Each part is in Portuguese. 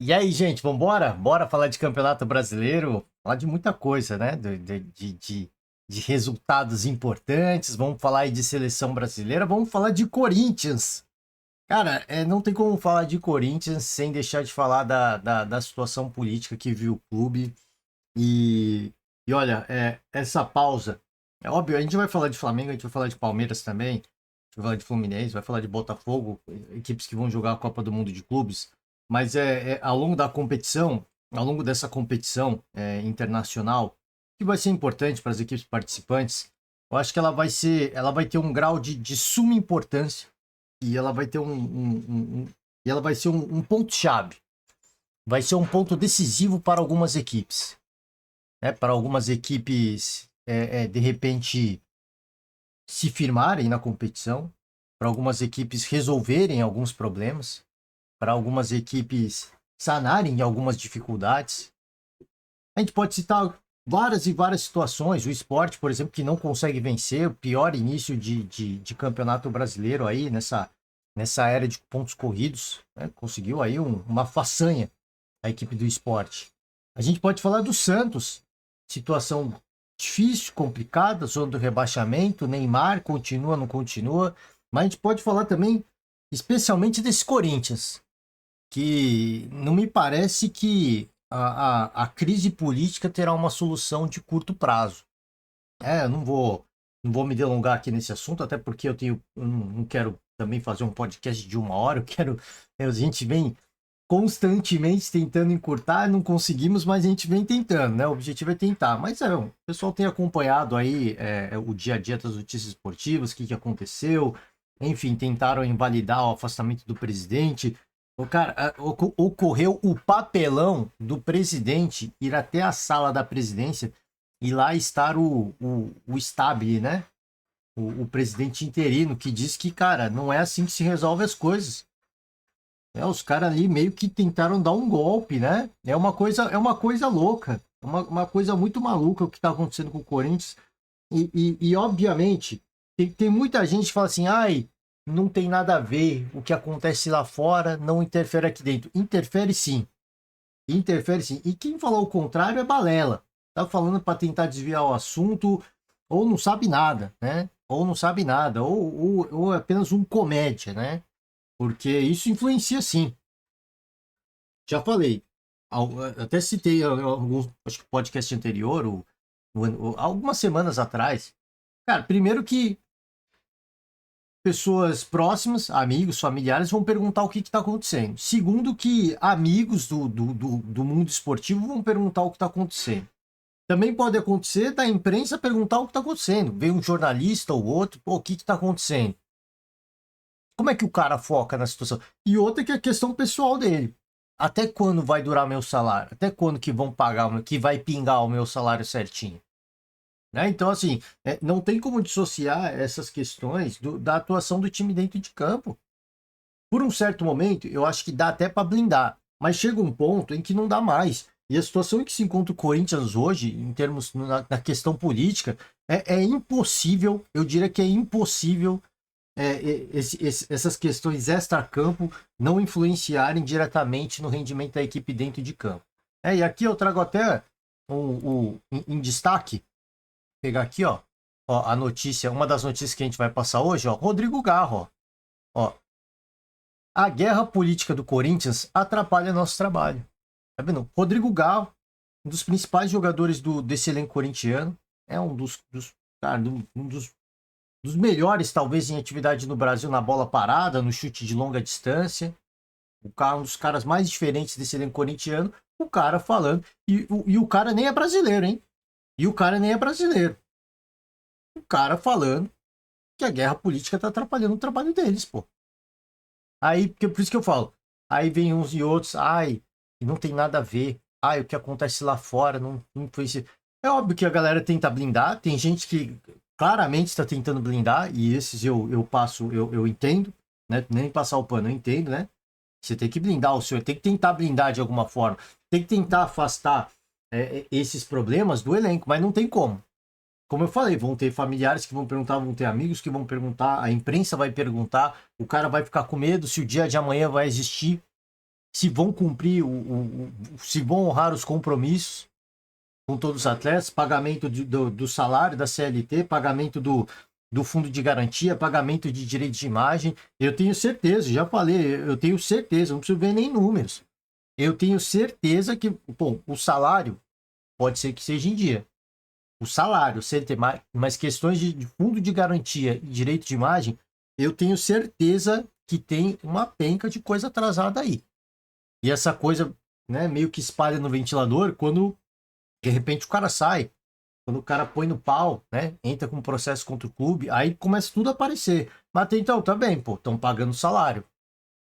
E aí, gente, vambora? Bora falar de Campeonato Brasileiro? Falar de muita coisa, né? De resultados importantes. Vamos falar aí de seleção brasileira. Vamos falar de Corinthians. Cara, não tem como falar de Corinthians sem deixar de falar da situação política que viu o clube. E, e olha, essa pausa. É óbvio, a gente vai falar de Flamengo, a gente vai falar de Palmeiras também. A gente vai falar de Fluminense, vai falar de Botafogo, equipes que vão jogar a Copa do Mundo de Clubes. Mas ao longo da competição, ao longo dessa competição internacional, que vai ser importante para as equipes participantes, eu acho que ela vai ter um grau de suma importância e ela vai ter e ela vai ser um ponto-chave, vai ser um ponto decisivo para algumas equipes, né? Para algumas equipes, de repente, se firmarem na competição, para algumas equipes resolverem alguns problemas, para algumas equipes sanarem algumas dificuldades. A gente pode citar várias e várias situações. O esporte, por exemplo, que não consegue vencer, o pior início de campeonato brasileiro aí nessa era de pontos corridos, né? Conseguiu aí uma façanha a equipe do esporte. A gente pode falar do Santos, situação difícil, complicada, zona do rebaixamento, Neymar continua, não continua, mas a gente pode falar também, especialmente desse Corinthians, que não me parece que a crise política terá uma solução de curto prazo. Eu não vou me delongar aqui nesse assunto, até porque eu não quero também fazer um podcast de 1 hora, a gente vem constantemente tentando encurtar, não conseguimos, mas a gente vem tentando, né? O objetivo é tentar. Mas o pessoal tem acompanhado aí o dia a dia das notícias esportivas, o que aconteceu, enfim, tentaram invalidar o afastamento do presidente. O cara, ocorreu o papelão do presidente ir até a sala da presidência e lá estar o Stabile, né? O presidente interino, que diz que, cara, não é assim que se resolve as coisas. Os caras ali meio que tentaram dar um golpe, né? É uma coisa louca, uma coisa muito maluca o que está acontecendo com o Corinthians. Obviamente, tem muita gente que fala assim, ai, não tem nada a ver o que acontece lá fora, não interfere aqui dentro. Interfere sim, interfere sim. E quem falou o contrário é balela. Tá falando para tentar desviar o assunto, ou não sabe nada, né? Ou não sabe nada, ou é apenas um comédia, né? Porque isso influencia sim. Já falei. Até citei alguns, acho que podcast anterior, algumas semanas atrás. Cara, primeiro que pessoas próximas, amigos, familiares, vão perguntar o que está acontecendo. Segundo que amigos do mundo esportivo vão perguntar o que está acontecendo. Também pode acontecer da imprensa perguntar o que está acontecendo. Vem um jornalista ou outro, pô, o que está acontecendo? Como é que o cara foca na situação? E outra que é a questão pessoal dele. Até quando vai durar meu salário? Até quando que vão pagar, que vai pingar o meu salário certinho? Né? Então, assim, não tem como dissociar essas questões da atuação do time dentro de campo. Por um certo momento, eu acho que dá até para blindar, mas chega um ponto em que não dá mais. E a situação em que se encontra o Corinthians hoje, em termos na questão política, é impossível, eu diria que é impossível essas questões extra-campo não influenciarem diretamente no rendimento da equipe dentro de campo. E aqui eu trago até em destaque, pegar aqui, ó, a notícia, uma das notícias que a gente vai passar hoje, ó, Rodrigo Garro, ó, a guerra política do Corinthians atrapalha nosso trabalho. Tá vendo? Rodrigo Garro, um dos principais jogadores desse elenco corintiano, é cara, um dos melhores, talvez, em atividade no Brasil na bola parada, no chute de longa distância. Um dos caras mais diferentes desse elenco corintiano. O cara falando. E o cara nem é brasileiro, hein? E o cara nem é brasileiro. O cara falando que a guerra política tá atrapalhando o trabalho deles, pô. Aí, por isso que eu falo. Aí vem uns e outros. Ai, não tem nada a ver. Ai, o que acontece lá fora não influencia. É óbvio que a galera tenta blindar. Tem gente que claramente está tentando blindar, e esses eu entendo, né? Nem passar o pano, eu entendo, né? Você tem que blindar o seu, tem que tentar blindar de alguma forma, tem que tentar afastar esses problemas do elenco, mas não tem como. Como eu falei, vão ter familiares que vão perguntar, vão ter amigos que vão perguntar, a imprensa vai perguntar, o cara vai ficar com medo se o dia de amanhã vai existir. se vão cumprir, se vão honrar os compromissos com todos os atletas, pagamento do salário da CLT, pagamento do fundo de garantia, pagamento de direito de imagem. Eu tenho certeza, já falei, eu tenho certeza, não preciso ver nem números. Eu tenho certeza que, bom, o salário pode ser que seja em dia. O salário, CLT, mas questões de fundo de garantia e direito de imagem, eu tenho certeza que tem uma penca de coisa atrasada aí. E essa coisa, né, meio que espalha no ventilador quando, de repente, o cara sai. Quando o cara põe no pau, né, entra com um processo contra o clube, aí começa tudo a aparecer. Mas então, tá bem, pô, estão pagando salário.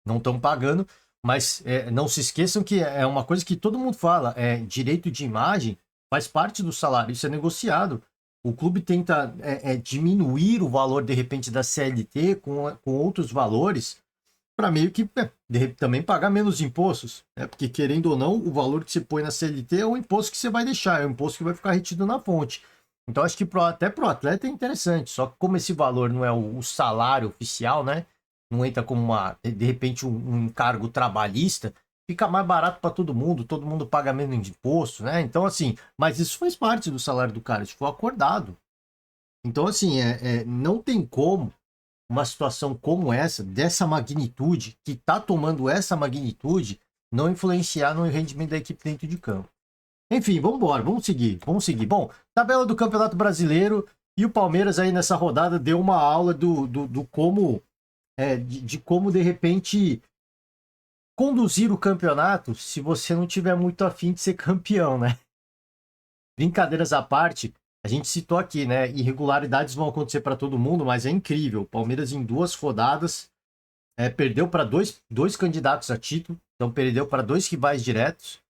Não estão pagando, mas não se esqueçam que é uma coisa que todo mundo fala, direito de imagem faz parte do salário, isso é negociado. O clube tenta diminuir o valor, de repente, da CLT com outros valores, para meio que também pagar menos impostos. Porque, querendo ou não, o valor que você põe na CLT é o imposto que você vai deixar, é o imposto que vai ficar retido na fonte. Então, acho que até para o atleta é interessante. Só que como esse valor não é o salário oficial, né? Não entra como de repente um encargo trabalhista, fica mais barato para todo mundo paga menos imposto, né? Então, assim, mas isso faz parte do salário do cara, isso foi acordado. Então, assim, não tem como uma situação como essa, dessa magnitude, que está tomando essa magnitude, não influenciar no rendimento da equipe dentro de campo. Enfim, vamos embora, vamos seguir. Bom, tabela do Campeonato Brasileiro, e o Palmeiras aí nessa rodada deu uma aula do como, de como de repente conduzir o campeonato se você não tiver muito afim de ser campeão, né? Brincadeiras à parte, a gente citou aqui, né? Irregularidades vão acontecer para todo mundo, mas é incrível. O Palmeiras, em 2 rodadas, perdeu para dois candidatos a título, então perdeu para 2 rivais diretos.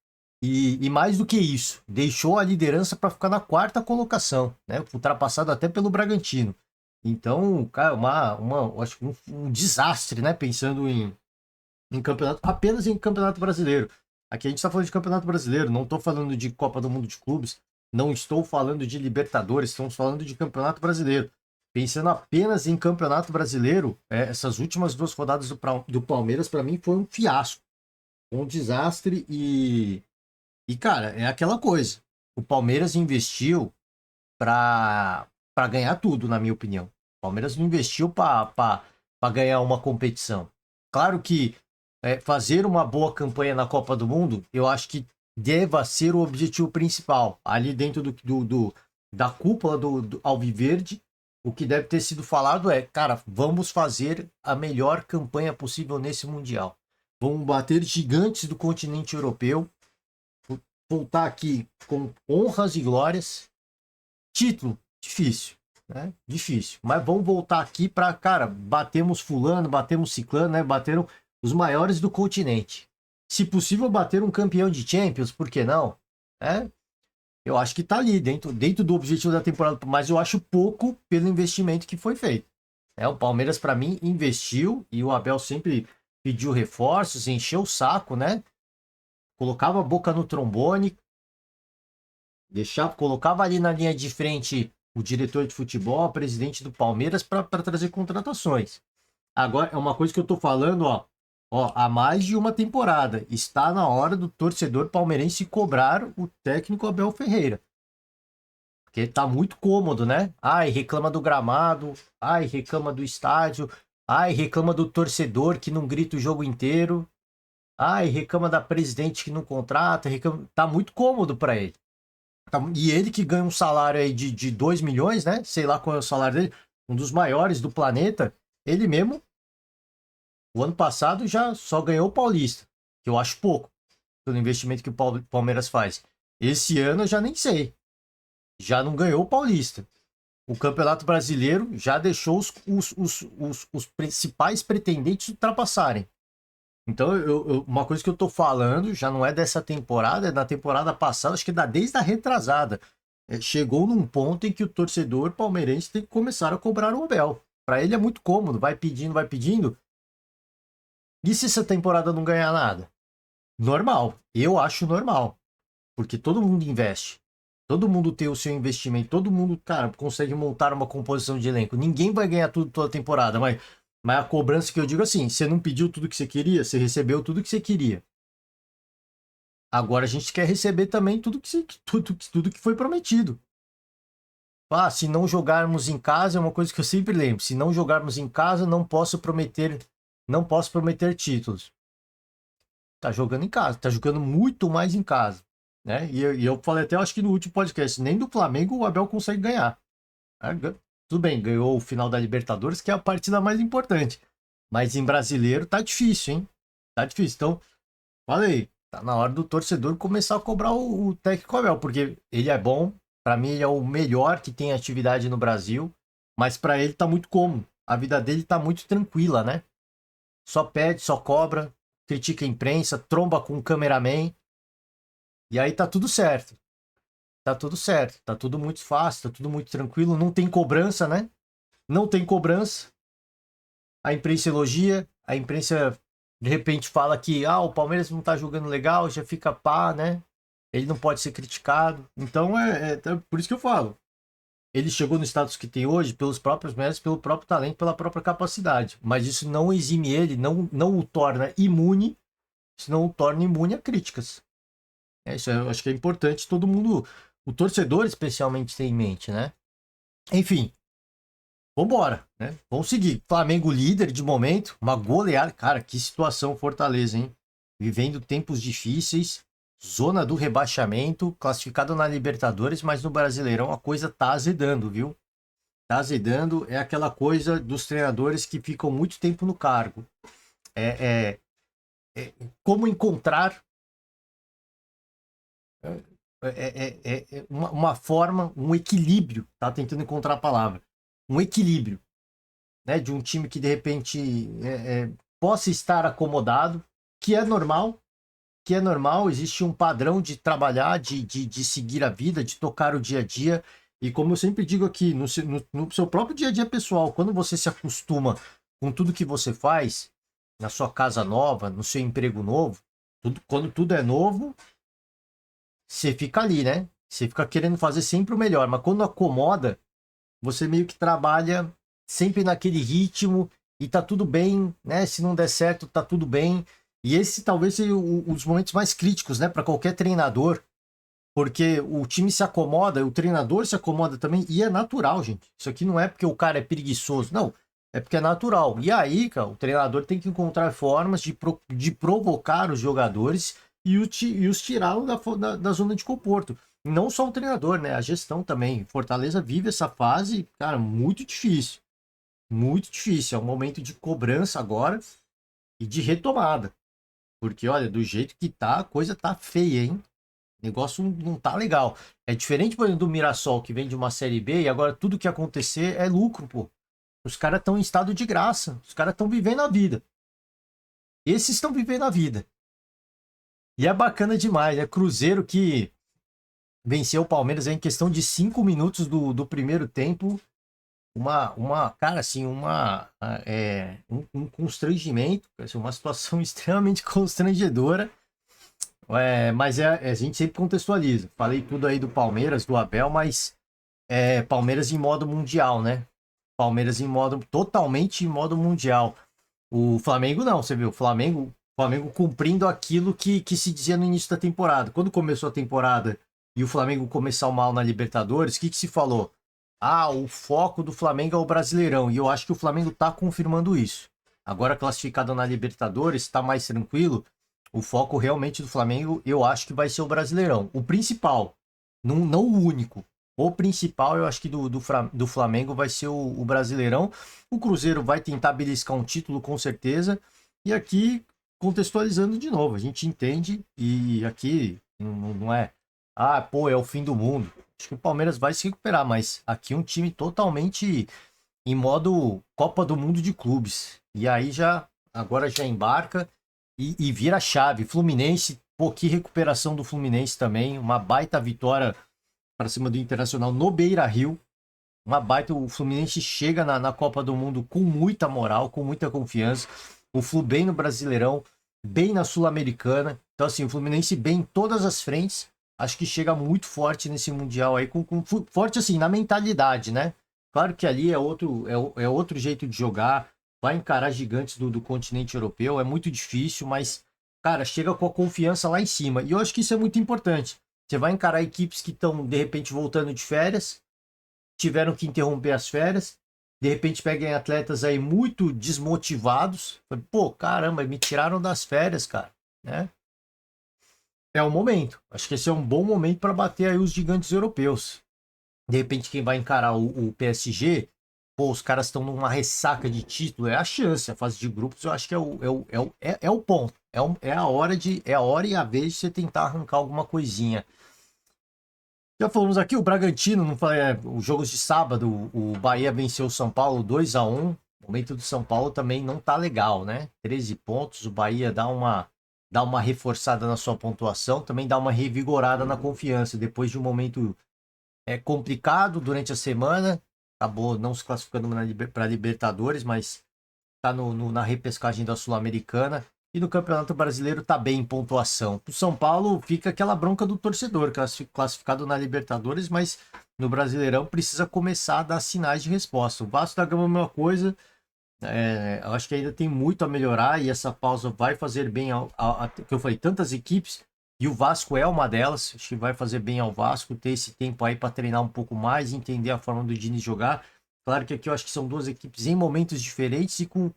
E mais do que isso, deixou a liderança para ficar na 4ª colocação, né? Ultrapassado até pelo Bragantino. Então, cara, acho que um desastre, né? Pensando em campeonato, apenas em campeonato brasileiro. Aqui a gente está falando de campeonato brasileiro, não estou falando de Copa do Mundo de Clubes, não estou falando de Libertadores, estamos falando de campeonato brasileiro. Pensando apenas em campeonato brasileiro, essas últimas 2 rodadas do Palmeiras, para mim, foi um fiasco, um desastre e, cara, é aquela coisa. O Palmeiras investiu para ganhar tudo, na minha opinião. O Palmeiras não investiu para ganhar uma competição. Claro que fazer uma boa campanha na Copa do Mundo, eu acho que deva ser o objetivo principal. Ali dentro da cúpula do Alviverde, o que deve ter sido falado cara, vamos fazer a melhor campanha possível nesse Mundial. Vamos bater gigantes do continente europeu, voltar aqui com honras e glórias. Título, difícil, né? Difícil. Mas vamos voltar aqui para, cara, batemos fulano, batemos ciclano, né? Bateram os maiores do continente. Se possível, bater um campeão de Champions, por que não? Eu acho que tá ali, dentro do objetivo da temporada, mas eu acho pouco pelo investimento que foi feito. O Palmeiras, para mim, investiu, e o Abel sempre pediu reforços, encheu o saco, né? Colocava a boca no trombone, colocava ali na linha de frente o diretor de futebol, o presidente do Palmeiras, para trazer contratações. Agora, é uma coisa que eu tô falando, ó, há mais de uma temporada. Está na hora do torcedor palmeirense cobrar o técnico Abel Ferreira. Porque tá muito cômodo, né? Ai, reclama do gramado, ai, reclama do estádio, ai, reclama do torcedor que não grita o jogo inteiro, ai, reclama da presidente que não contrata, tá muito cômodo para ele. E ele que ganha um salário aí de 2 milhões, né? Sei lá qual é o salário dele, um dos maiores do planeta. Ele mesmo, o ano passado, já só ganhou o Paulista, que eu acho pouco, pelo investimento que o Palmeiras faz. Esse ano eu já nem sei. Já não ganhou o Paulista. O Campeonato Brasileiro já deixou os principais pretendentes ultrapassarem. Então, uma coisa que eu tô falando já não é dessa temporada, é da temporada passada, acho que desde a retrasada. Chegou num ponto em que o torcedor palmeirense tem que começar a cobrar o Abel. Para ele é muito cômodo, vai pedindo, vai pedindo. E se essa temporada não ganhar nada? Normal, eu acho normal. Porque todo mundo investe. Todo mundo tem o seu investimento, todo mundo, cara, consegue montar uma composição de elenco. Ninguém vai ganhar tudo toda temporada, mas a cobrança que eu digo assim, você não pediu tudo que você queria, você recebeu tudo que você queria. Agora a gente quer receber também tudo que foi prometido. Ah, se não jogarmos em casa, é uma coisa que eu sempre lembro. Se não jogarmos em casa, não posso prometer títulos. Tá jogando em casa, tá jogando muito mais em casa, né? E eu falei até, acho que no último podcast, nem do Flamengo o Abel consegue ganhar. Ah, tudo bem, ganhou o final da Libertadores, que é a partida mais importante. Mas em brasileiro tá difícil, hein? Tá difícil. Então, falei, tá na hora do torcedor começar a cobrar o técnico Abel, porque ele é bom, pra mim ele é o melhor que tem atividade no Brasil, mas pra ele tá muito cômodo. A vida dele tá muito tranquila, né? Só pede, só cobra, critica a imprensa, tromba com o cameraman, e aí tá tudo certo. Tá tudo certo, tá tudo muito fácil, tá tudo muito tranquilo, não tem cobrança, né? Não tem cobrança. A imprensa elogia, a imprensa de repente fala que o Palmeiras não tá jogando legal, já fica pá, né? Ele não pode ser criticado. Então é por isso que eu falo. Ele chegou no status que tem hoje pelos próprios méritos, pelo próprio talento, pela própria capacidade. Mas isso não exime ele, não o torna imune, isso não o torna imune a críticas. Isso eu acho que é importante todo mundo, o torcedor especialmente, ter em mente, né? Enfim, vambora, né? Vamos seguir. Flamengo líder de momento, uma goleada. Cara, que situação Fortaleza, hein? Vivendo tempos difíceis, zona do rebaixamento, classificado na Libertadores, mas no Brasileirão a coisa tá azedando, viu? Tá azedando, é aquela coisa dos treinadores que ficam muito tempo no cargo. É, é, como encontrar uma forma, um equilíbrio, tá tentando encontrar a palavra, um equilíbrio, né, de um time que de repente possa estar acomodado, que é normal, existe um padrão de trabalhar, de seguir a vida, de tocar o dia a dia. E como eu sempre digo aqui, no seu próprio dia a dia pessoal, quando você se acostuma com tudo que você faz, na sua casa nova, no seu emprego novo, quando tudo é novo, você fica ali, né? Você fica querendo fazer sempre o melhor, mas quando acomoda, você meio que trabalha sempre naquele ritmo e tá tudo bem, né? Se não der certo, tá tudo bem. E esse talvez seja os momentos mais críticos, né, para qualquer treinador, porque o time se acomoda, o treinador se acomoda também, e é natural, gente. Isso aqui não é porque o cara é preguiçoso, não. É porque é natural. E aí, cara, o treinador tem que encontrar formas de provocar os jogadores e os tirá-los da zona de conforto. Não só o treinador, né? A gestão também. Fortaleza vive essa fase, cara, muito difícil. Muito difícil. É um momento de cobrança agora e de retomada. Porque, olha, do jeito que tá, a coisa tá feia, hein? O negócio não tá legal. É diferente, por exemplo, do Mirassol, que vem de uma Série B e agora tudo que acontecer é lucro, pô. Os caras estão em estado de graça. Os caras estão vivendo a vida. Esses estão vivendo a vida. E é bacana demais. É Cruzeiro que venceu o Palmeiras em questão de 5 minutos do primeiro tempo. Cara, assim, um constrangimento, assim, uma situação extremamente constrangedora. Mas a gente sempre contextualiza. Falei tudo aí do Palmeiras, do Abel, mas Palmeiras em modo mundial, né? Palmeiras totalmente em modo mundial. O Flamengo não, você viu? O Flamengo cumprindo aquilo que se dizia no início da temporada. Quando começou a temporada e o Flamengo começou mal na Libertadores, o que se falou? O foco do Flamengo é o Brasileirão. E eu acho que o Flamengo tá confirmando isso. Agora classificado na Libertadores, está mais tranquilo. O foco realmente do Flamengo, eu acho que vai ser o Brasileirão. O principal, não o único. O principal, eu acho que do Flamengo vai ser o Brasileirão. O Cruzeiro vai tentar beliscar um título, com certeza. E aqui, contextualizando de novo, a gente entende. E aqui não é, pô, é o fim do mundo. Acho que o Palmeiras vai se recuperar, mas aqui um time totalmente em modo Copa do Mundo de clubes. E aí agora já embarca e vira a chave. Fluminense, pô, que recuperação do Fluminense também. Uma baita vitória para cima do Internacional no Beira-Rio. Uma baita, o Fluminense chega na Copa do Mundo com muita moral, com muita confiança. O Flu bem no Brasileirão, bem na Sul-Americana. Então, assim, o Fluminense bem em todas as frentes. Acho que chega muito forte nesse Mundial aí, forte assim, na mentalidade, né? Claro que ali é outro jeito de jogar. Vai encarar gigantes do continente europeu, é muito difícil, mas cara, chega com a confiança lá em cima. E eu acho que isso é muito importante. Você vai encarar equipes que estão, de repente, voltando de férias, tiveram que interromper as férias, de repente peguem atletas aí muito desmotivados. Pô, caramba, me tiraram das férias, cara, né? É o momento. Acho que esse é um bom momento para bater aí os gigantes europeus. De repente, quem vai encarar o PSG, pô, os caras estão numa ressaca de título, é a chance. A fase de grupos, eu acho que é o ponto. É a hora e a vez de você tentar arrancar alguma coisinha. Já falamos aqui, o Bragantino, não falei, os jogos de sábado, o Bahia venceu o São Paulo 2-1. O momento do São Paulo também não tá legal, né? 13 pontos, o Bahia dá uma reforçada na sua pontuação, também dá uma revigorada na confiança. Depois de um momento complicado durante a semana, acabou não se classificando para Libertadores, mas tá na repescagem da Sul-Americana. E no Campeonato Brasileiro tá bem em pontuação. O São Paulo fica aquela bronca do torcedor, classificado na Libertadores, mas no Brasileirão precisa começar a dar sinais de resposta. O Vasco da Gama é a mesma coisa. Eu acho que ainda tem muito a melhorar e essa pausa vai fazer bem que eu falei, tantas equipes, e o Vasco é uma delas. Acho que vai fazer bem ao Vasco ter esse tempo aí para treinar um pouco mais, entender a forma do Diniz jogar. Claro que aqui eu acho que são duas equipes em momentos diferentes e com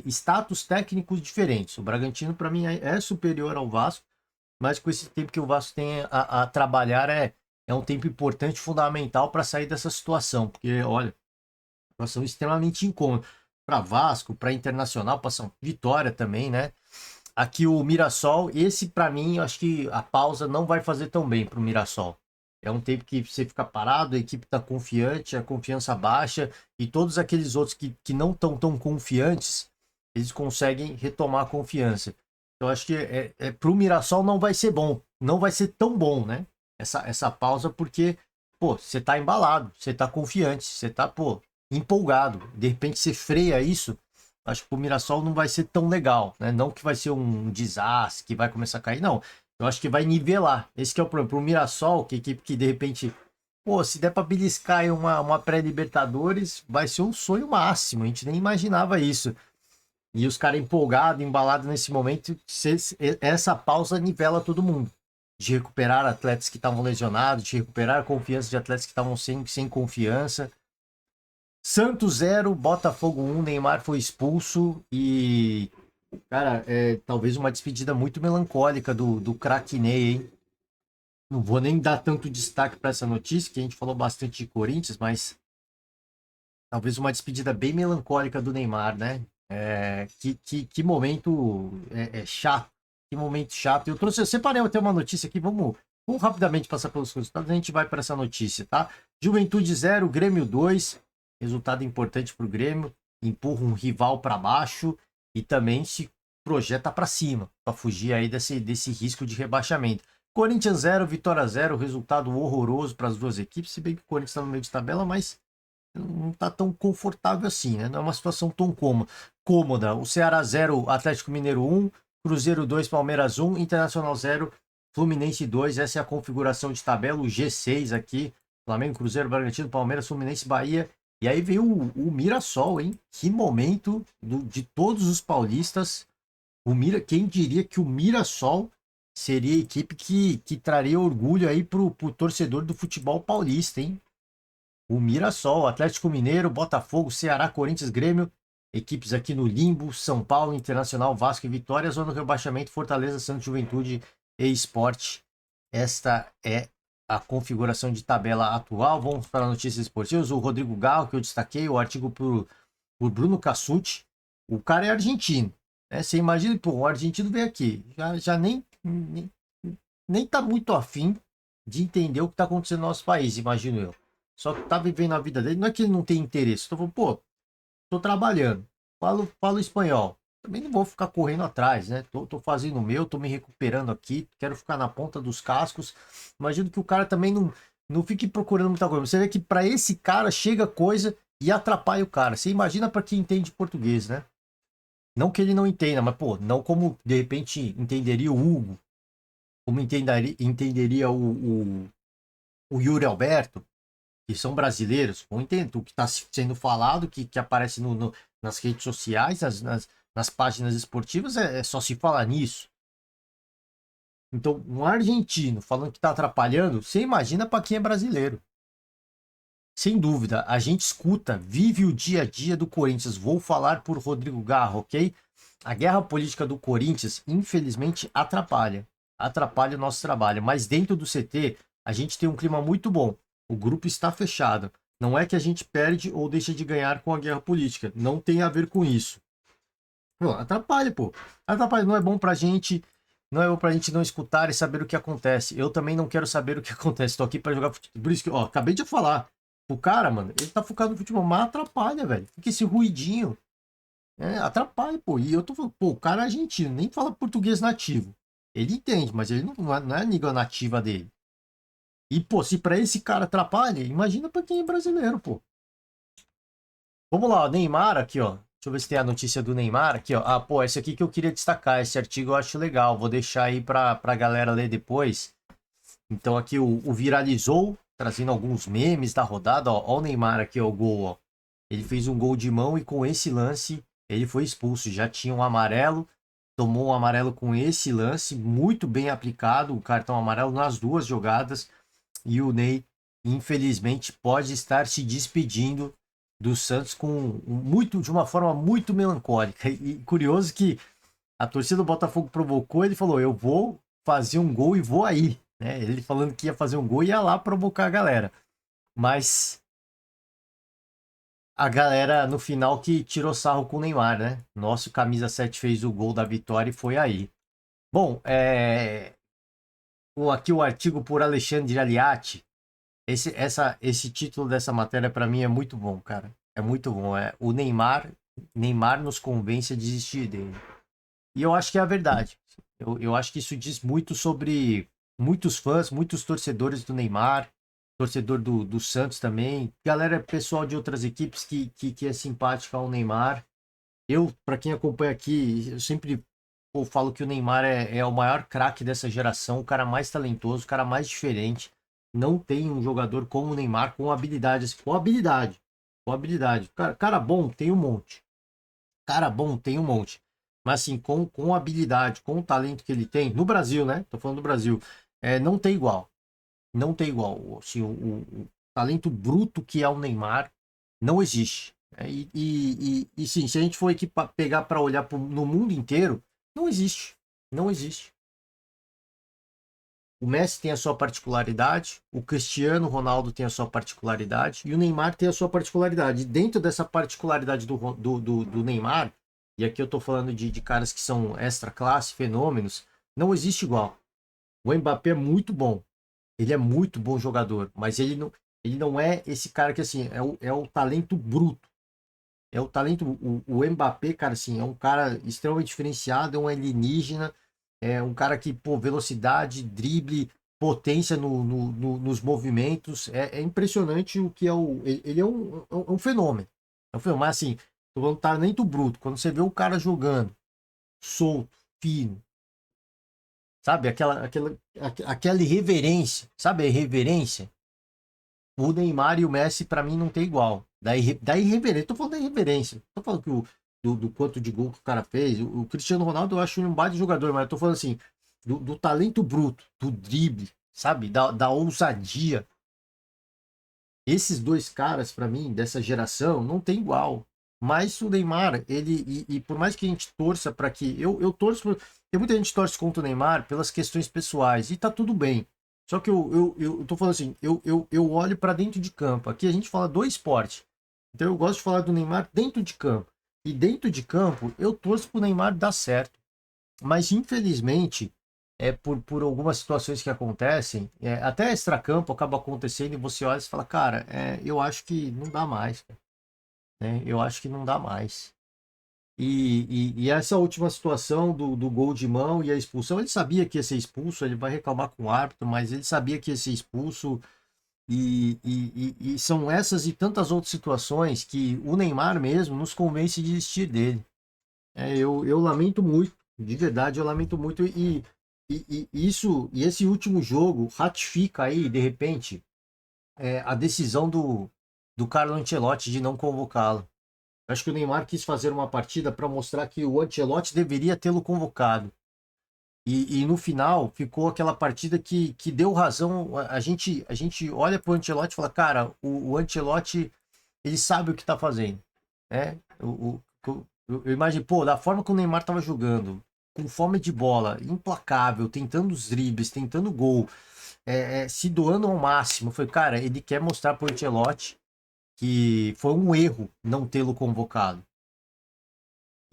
status técnicos diferentes. O Bragantino, para mim, é superior ao Vasco, mas com esse tempo que o Vasco tem a trabalhar, é um tempo importante, fundamental para sair dessa situação, porque, olha, situação extremamente incômoda para Vasco, para Internacional, para São Vitória também, né? Aqui o Mirassol, esse para mim, eu acho que a pausa não vai fazer tão bem para o Mirassol. É um tempo que você fica parado, a equipe está confiante, a confiança baixa, e todos aqueles outros que não estão tão confiantes, eles conseguem retomar a confiança. Então, acho que para o Mirassol não vai ser bom, não vai ser tão bom, né? Essa pausa, porque, pô, você está embalado, você está confiante, você está, pô, empolgado. De repente você freia isso, acho que o Mirassol não vai ser tão legal, né? Não que vai ser um desastre, que vai começar a cair, não. Eu acho que vai nivelar. Esse que é o problema. Pro Mirassol, que equipe que de repente, pô, se der pra beliscar aí uma pré-Libertadores, vai ser um sonho máximo. A gente nem imaginava isso. E os caras empolgados, embalados nesse momento, essa pausa nivela todo mundo. De recuperar atletas que estavam lesionados, de recuperar a confiança de atletas que estavam sem confiança. Santos 0, Botafogo 1, Neymar foi expulso e, cara, talvez uma despedida muito melancólica do craque Ney, hein? Não vou nem dar tanto destaque para essa notícia, que a gente falou bastante de Corinthians, mas talvez uma despedida bem melancólica do Neymar, né? Que momento chato, que momento chato. Eu separei até uma notícia aqui, vamos rapidamente passar pelos resultados, a gente vai para essa notícia, tá? Juventude 0, Grêmio 2. Resultado importante para o Grêmio, empurra um rival para baixo e também se projeta para cima, para fugir aí desse risco de rebaixamento. Corinthians 0, Vitória 0, resultado horroroso para as duas equipes, se bem que o Corinthians está no meio de tabela, mas não está tão confortável assim, né? Não é uma situação tão cômoda. O Ceará 0, Atlético Mineiro 1, Cruzeiro 2, Palmeiras 1, Internacional 0, Fluminense 2. Essa é a configuração de tabela, o G6 aqui. Flamengo, Cruzeiro, Bragantino, Palmeiras, Fluminense, Bahia. E aí veio o Mirassol, hein? Que momento de todos os paulistas. Quem diria que o Mirassol seria a equipe que traria orgulho aí pro torcedor do futebol paulista, hein? O Mirassol, Atlético Mineiro, Botafogo, Ceará, Corinthians, Grêmio, equipes aqui no limbo, São Paulo, Internacional, Vasco e Vitória, zona do rebaixamento, Fortaleza, Santos, Juventude e Sport. Esta é a configuração de tabela atual. Vamos para notícias esportivas. O Rodrigo Garro, que eu destaquei, o artigo por Bruno Cassucci. O cara é argentino, né? Você imagina, pô, o argentino veio aqui, já nem tá muito afim de entender o que tá acontecendo no nosso país, imagino eu. Só que tá vivendo a vida dele, não é que ele não tem interesse. Tô falando, pô, tô trabalhando, falo espanhol. Também não vou ficar correndo atrás, né? Tô fazendo o meu, tô me recuperando aqui, quero ficar na ponta dos cascos. Imagino que o cara também não fique procurando muita coisa. Você vê que para esse cara chega coisa e atrapalha o cara. Você imagina para quem entende português, né? Não que ele não entenda, mas, pô, não como de repente entenderia o Hugo, como entenderia o Yuri Alberto, que são brasileiros, vão entender o que está sendo falado, que aparece nas redes sociais, nas páginas esportivas, é só se falar nisso. Então, um argentino falando que tá atrapalhando, você imagina para quem é brasileiro. Sem dúvida, a gente escuta, vive o dia a dia do Corinthians. Vou falar por Rodrigo Garro, ok? A guerra política do Corinthians, infelizmente, atrapalha. Atrapalha o nosso trabalho. Mas dentro do CT, a gente tem um clima muito bom. O grupo está fechado. Não é que a gente perde ou deixa de ganhar com a guerra política. Não tem a ver com isso. Pô, atrapalha, pô. Atrapalha. Não é bom pra gente. Não é bom pra gente não escutar e saber o que acontece. Eu também não quero saber o que acontece. Tô aqui pra jogar futebol. Por isso que, ó, acabei de falar. O cara, mano, ele tá focado no futebol, mas atrapalha, velho. Fica esse ruidinho. É, atrapalha, pô. E eu tô falando, pô, o cara é argentino, nem fala português nativo. Ele entende, mas ele não é a língua nativa dele. E, pô, se pra esse cara atrapalha, imagina pra quem é brasileiro, pô. Vamos lá, o Neymar aqui, ó. Deixa eu ver se tem a notícia do Neymar aqui, ó. Ah, pô, esse aqui que eu queria destacar. Esse artigo eu acho legal. Vou deixar aí pra galera ler depois. Então aqui o viralizou, trazendo alguns memes da rodada, ó. Ó o Neymar aqui, ó, o gol, ó. Ele fez um gol de mão e com esse lance ele foi expulso. Já tinha um amarelo, tomou um amarelo com esse lance, muito bem aplicado, o cartão amarelo nas duas jogadas. E o Ney, infelizmente, pode estar se despedindo do Santos de uma forma muito melancólica. E curioso que a torcida do Botafogo provocou, ele falou: eu vou fazer um gol e vou aí. Né? Ele falando que ia fazer um gol e ia lá provocar a galera. Mas a galera no final que tirou sarro com o Neymar, né? Nosso camisa 7 fez o gol da vitória e foi aí. Bom, aqui o artigo por Alexandre Aliati. Esse título dessa matéria para mim é muito bom, cara. É muito bom. É o Neymar nos convence a desistir dele. E eu acho que é a verdade. Eu acho que isso diz muito sobre muitos fãs, muitos torcedores do Neymar, torcedor do Santos também, galera, pessoal de outras equipes que é simpática ao Neymar. Eu, para quem acompanha aqui, eu sempre falo que o Neymar é o maior craque dessa geração, o cara mais talentoso, o cara mais diferente. Não tem um jogador como o Neymar com habilidade, assim, com habilidade, com habilidade. Cara bom tem um monte. Cara bom tem um monte. Mas assim, com habilidade, com o talento que ele tem, no Brasil, né? Tô falando do Brasil, não tem igual. Não tem igual. Assim, o talento bruto que é o Neymar não existe. E sim, se a gente for aqui pegar para olhar no mundo inteiro, não existe. Não existe. O Messi tem a sua particularidade, o Cristiano Ronaldo tem a sua particularidade e o Neymar tem a sua particularidade. E dentro dessa particularidade do Neymar, e aqui eu estou falando de caras que são extra classe, fenômenos, não existe igual. O Mbappé é muito bom, ele é muito bom jogador, mas ele não é esse cara que assim, é o talento bruto. É o talento, o Mbappé, cara, assim, é um cara extremamente diferenciado, é um alienígena, é um cara que, pô, velocidade, drible, potência nos movimentos, é impressionante o que é ele é um fenômeno. É um fenômeno, mas assim, tô falando talento bruto, quando você vê o cara jogando, solto, fino, sabe, aquela irreverência, sabe a irreverência? O Neymar e o Messi, para mim, não tem igual. Da irreverência. Tô falando da irreverência. Tô falando que do quanto de gol que o cara fez. O Cristiano Ronaldo eu acho um baita jogador, mas eu tô falando assim, do talento bruto, do drible, sabe? Da ousadia. Esses dois caras, para mim, dessa geração, não tem igual. Mas o Neymar, e por mais que a gente torça para que. Eu torço. Tem muita gente que torce contra o Neymar pelas questões pessoais, e tá tudo bem. Só que eu tô falando assim, eu olho para dentro de campo. Aqui a gente fala do esporte. Então eu gosto de falar do Neymar dentro de campo. E dentro de campo, eu torço pro Neymar dar certo. Mas infelizmente, por algumas situações que acontecem, até extracampo acaba acontecendo e você olha e fala, cara, eu acho que não dá mais, cara, né? Eu acho que não dá mais. E essa última situação do gol de mão e a expulsão, ele sabia que ia ser expulso, ele vai reclamar com o árbitro, mas ele sabia que ia ser expulso. E são essas e tantas outras situações que o Neymar mesmo nos convence de desistir dele. Eu lamento muito, de verdade, eu lamento muito. E esse último jogo ratifica aí, de repente, a decisão do Carlo Ancelotti de não convocá-lo. Acho que o Neymar quis fazer uma partida para mostrar que o Ancelotti deveria tê-lo convocado. E no final ficou aquela partida que deu razão. A gente olha pro Ancelotti e fala, cara, o Ancelotti, ele sabe o que tá fazendo, né? Eu imagino, pô, da forma que o Neymar tava jogando, com fome de bola, implacável, tentando os dribles, tentando gol, se doando ao máximo. Foi, cara, ele quer mostrar pro Ancelotti que foi um erro não tê-lo convocado.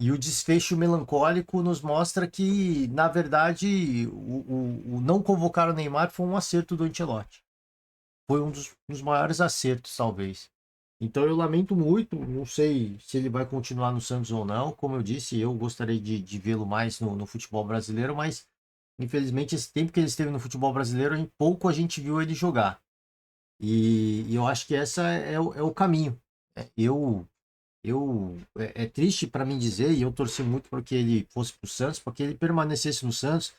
E o desfecho melancólico nos mostra que, na verdade, o não convocar o Neymar foi um acerto do Ancelotti. Foi um dos maiores acertos, talvez. Então eu lamento muito, não sei se ele vai continuar no Santos ou não. Como eu disse, eu gostaria de vê-lo mais no futebol brasileiro, mas infelizmente esse tempo que ele esteve no futebol brasileiro, pouco a gente viu ele jogar. E eu acho que essa é o caminho. É triste para mim dizer, e eu torci muito para que ele fosse para o Santos, para que ele permanecesse no Santos,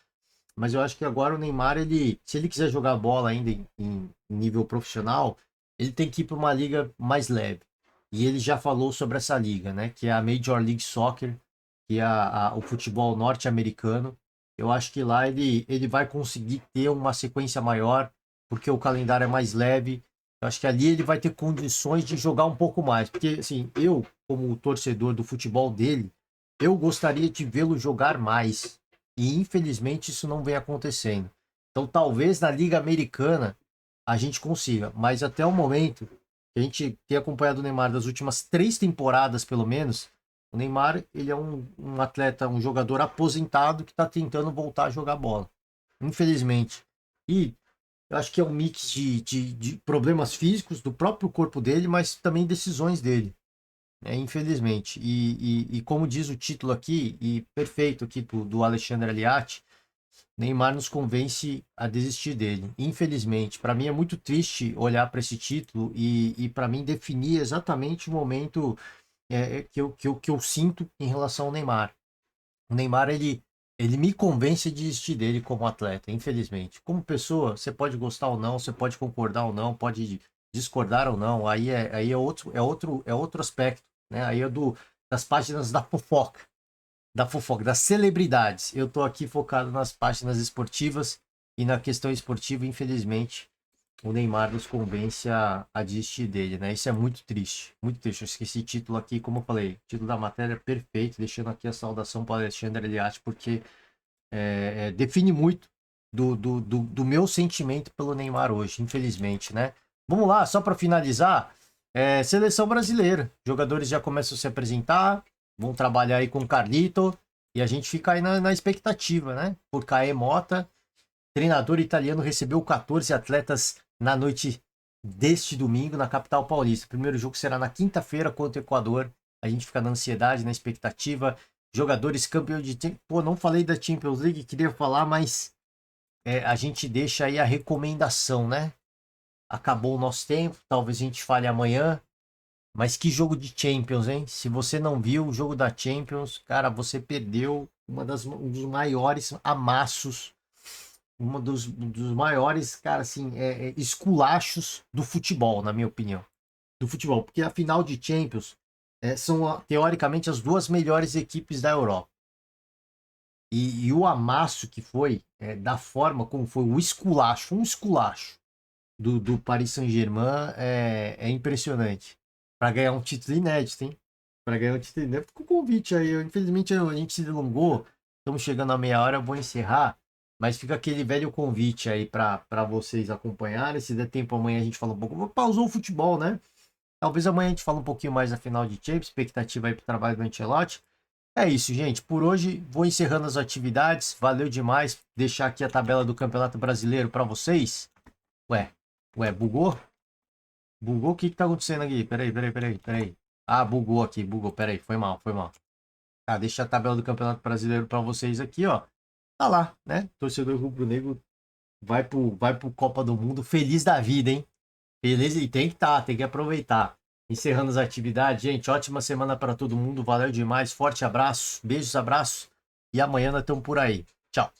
mas eu acho que agora o Neymar, se ele quiser jogar bola ainda em nível profissional, ele tem que ir para uma liga mais leve. E ele já falou sobre essa liga, né? Que é a Major League Soccer, que é o futebol norte-americano. Eu acho que lá ele vai conseguir ter uma sequência maior, porque o calendário é mais leve. Eu acho que ali ele vai ter condições de jogar um pouco mais. Porque, assim, eu, como torcedor do futebol dele, eu gostaria de vê-lo jogar mais. E infelizmente isso não vem acontecendo. Então talvez na Liga Americana a gente consiga, mas até o momento que a gente tem acompanhado o Neymar das últimas 3 temporadas, pelo menos, o Neymar ele é um atleta, um jogador aposentado que está tentando voltar a jogar bola. Infelizmente. E eu acho que é um mix de problemas físicos do próprio corpo dele, mas também decisões dele. Infelizmente. E como diz o título aqui, e perfeito aqui do Alexandre Aliati, Neymar nos convence a desistir dele. Infelizmente, para mim é muito triste olhar para esse título e para mim definir exatamente o momento que eu sinto em relação ao Neymar. O Neymar, ele me convence a desistir dele como atleta, infelizmente. Como pessoa, você pode gostar ou não, você pode concordar ou não, pode discordar ou não, aí é outro aspecto, né? Aí é das páginas da fofoca, das celebridades. Eu tô aqui focado nas páginas esportivas e na questão esportiva, infelizmente, o Neymar nos convence a desistir dele, né? Isso é muito triste, muito triste. Eu esqueci esse título aqui, como eu falei, o título da matéria é perfeito, deixando aqui a saudação para o Alexandre Eliatti, porque define muito do meu sentimento pelo Neymar hoje, infelizmente, né? Vamos lá, só para finalizar, seleção brasileira. Jogadores já começam a se apresentar, vão trabalhar aí com o Carlito, e a gente fica aí na expectativa, né? Por Caê Mota, treinador italiano recebeu 14 atletas na noite deste domingo na capital paulista. O primeiro jogo será na quinta-feira contra o Equador. A gente fica na ansiedade, na expectativa. Jogadores campeões de... Pô, não falei da Champions League, queria falar, mas a gente deixa aí a recomendação, né? Acabou o nosso tempo, talvez a gente fale amanhã. Mas que jogo de Champions, hein? Se você não viu o jogo da Champions, cara, você perdeu um dos maiores amassos, um dos maiores, cara, assim, esculachos do futebol, na minha opinião. Do futebol, porque a final de Champions são, teoricamente, as duas melhores equipes da Europa. E o amasso que foi, da forma como foi, um esculacho do Paris Saint-Germain é impressionante. Para ganhar um título inédito, hein? Para ganhar um título inédito. Fica o convite aí. Infelizmente a gente se delongou. Estamos chegando a meia hora, eu vou encerrar. Mas fica aquele velho convite aí para vocês acompanharem. Se der tempo amanhã a gente fala um pouco. Pausou o futebol, né? Talvez amanhã a gente fale um pouquinho mais da final de Champions. Expectativa aí para o trabalho do Ancelotti. É isso, gente. Por hoje vou encerrando as atividades. Valeu demais. Deixar aqui a tabela do Campeonato Brasileiro para vocês. Ué, bugou? Bugou? O que que tá acontecendo aqui? Peraí. Ah, bugou aqui, bugou. Peraí, foi mal. Tá, deixa a tabela do Campeonato Brasileiro para vocês aqui, ó. Tá lá, né? Torcedor rubro-negro vai pro Copa do Mundo feliz da vida, hein? Beleza? E tem que aproveitar. Encerrando as atividades, gente. Ótima semana para todo mundo. Valeu demais. Forte abraço, beijos, abraços. E amanhã nós estamos por aí. Tchau.